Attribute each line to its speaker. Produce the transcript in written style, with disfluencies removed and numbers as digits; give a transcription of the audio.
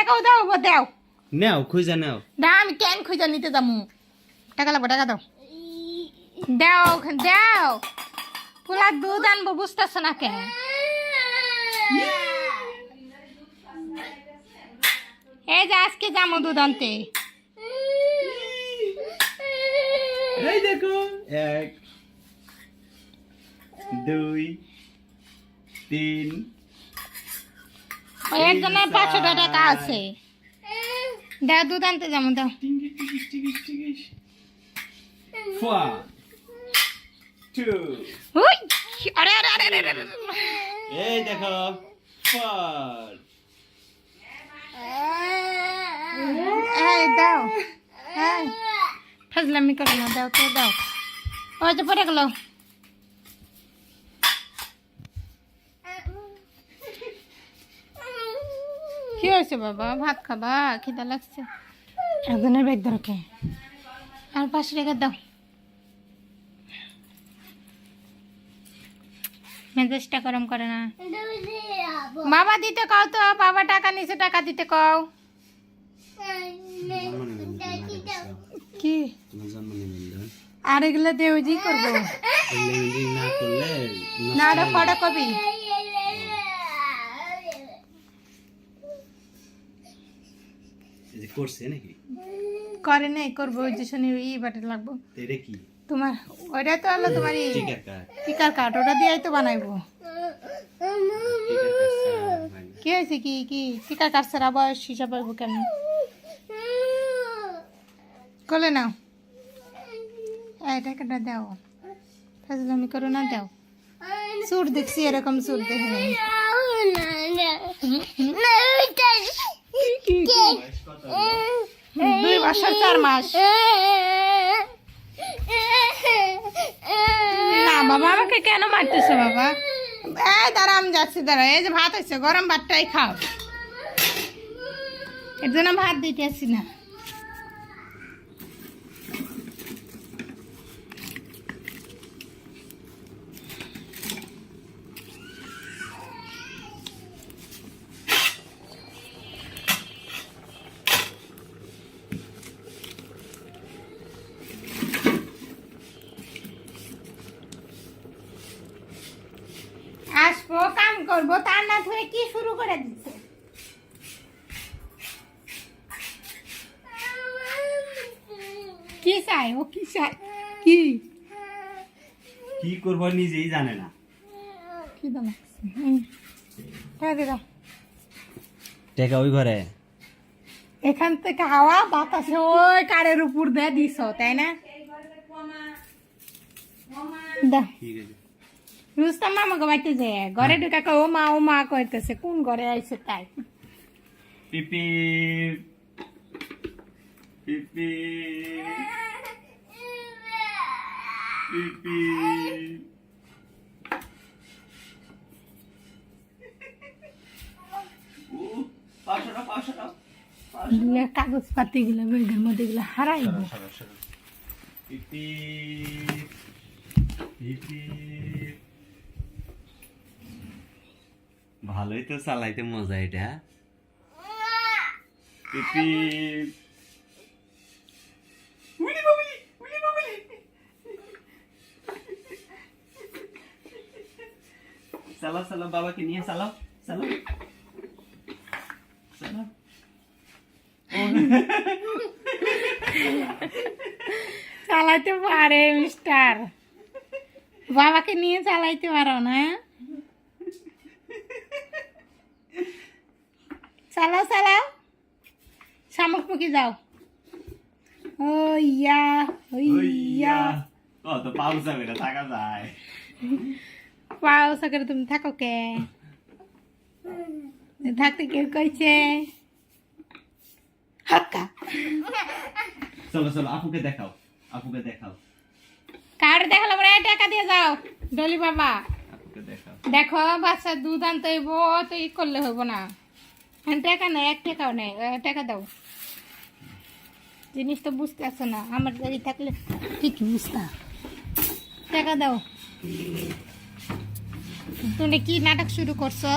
Speaker 1: টাকাও দাও দাও
Speaker 2: নাও খুঁজা নাও
Speaker 1: না আমি কেন খুঁজে নিতে যাবো টাকা লাগবো টাকা দাও দাও দাও পোলা দুধ আনবো বুঝতেছ না কেন এই যে আজকে যাবো দুধ আনতে
Speaker 2: এই দেখো 1 2 3
Speaker 1: ওই একজনের 500 টাকা আছে দাও দুধ আনতে যাবো দাও
Speaker 2: ফা 2
Speaker 1: উই আরে আরে আরে আরে আরে।
Speaker 2: এই দেখো 4
Speaker 1: এই দাও এই ফাজলামি করো না দাও তো দাও ওই যে পড়ে গেল কি হয়েছে বাবা ভাত খাবা খিদা লাগছে একজনের ব্যাগ দরকার আর 500 টাকা দাও মেজাজটা গরম করে না বাবা দিতে কও তো বাবা টাকা নিচে টাকা দিতে কও কি আর এগুলো দেউজি করবো
Speaker 2: না করলে
Speaker 1: না রে পড়া কবি
Speaker 2: করছে নাকি
Speaker 1: করে নাই করবো ওই যে শনি ই বাটে লাগবো
Speaker 2: এটা কি
Speaker 1: তোমার ওইটা তো হলো তোমার
Speaker 2: টিকার কার্ড
Speaker 1: টিকার কার্ড ওটা দিয়েই তো বানাইবো
Speaker 2: টিকার কার্ড
Speaker 1: কি হয়েছে কি কি টিকার কার্ড ছাড়া বয়স হিসাব হইব কেন কলে নাও এই টাকাটা দাও ফাজলামি করো না দাও সুর দেখছি এরকম সুর দেখি নাই 2 বছর 4 মাস না বাবা আমাকে কেন মারতেছো বাবা এই দাঁড়া আমি যাচ্ছি দাঁড়া এই যে ভাত হয়েছে গরম ভাতটাই খাও এর জন্য ভাত দিতে আসছি না আসবো কাম করবো তার না ধরে কি শুরু করে দিচ্ছে কি চাই ও কি চাই কি
Speaker 2: কি করব নিজেই জানে না
Speaker 1: কি দাম দাও
Speaker 2: টাকা ওই ঘরে
Speaker 1: এখান থেকে হাওয়া বাতাসে ওই কারের উপর দিয়ে দিছ তাই না দাও
Speaker 2: ঠিক আছে
Speaker 1: রুস্তাম মামাকে বাড়িতে যে ঘরে ঢুকা ও মা কইতেছে কোন ঘরে আইছে তাই
Speaker 2: পিপি পিপি পিপি পাশা
Speaker 1: কাগজ পাতি গুলো বেগের মধ্যে গুলো হারাইব
Speaker 2: পিপি পিপি ভালোই তো চালাইতে মজা এটা পিপি চালাও চালাও বাবাকে নিয়ে চালাও চালাও চালাও
Speaker 1: চালাইতে পারে মিস্টার বাবাকে নিয়ে চালাইতে পারো না চালাও চালাও শামুক মুখি যাও ও ইয়া
Speaker 2: ও তো পাউ যাবে না থাকা যায়
Speaker 1: পাও সাগরে তুমি থাকো কে থাকতে কেউ কইছে হাক্কা
Speaker 2: চলো চলো আপুকে দেখাও
Speaker 1: কার দেখালো বড় টাকা দিয়ে যাও ডলি বাবা
Speaker 2: আপুকে দেখাও
Speaker 1: দেখো বাচ্চা দুধ আনতে হইব তো ই করলে হইব না টাকা নেই 1 টাকাও নেই টাকা দাও জিনিস তো বুঝতে আসো না আমার গাড়ি থাকলে ঠিক বুঝতা টাকা দাও তুমি কি নাটক শুরু করছো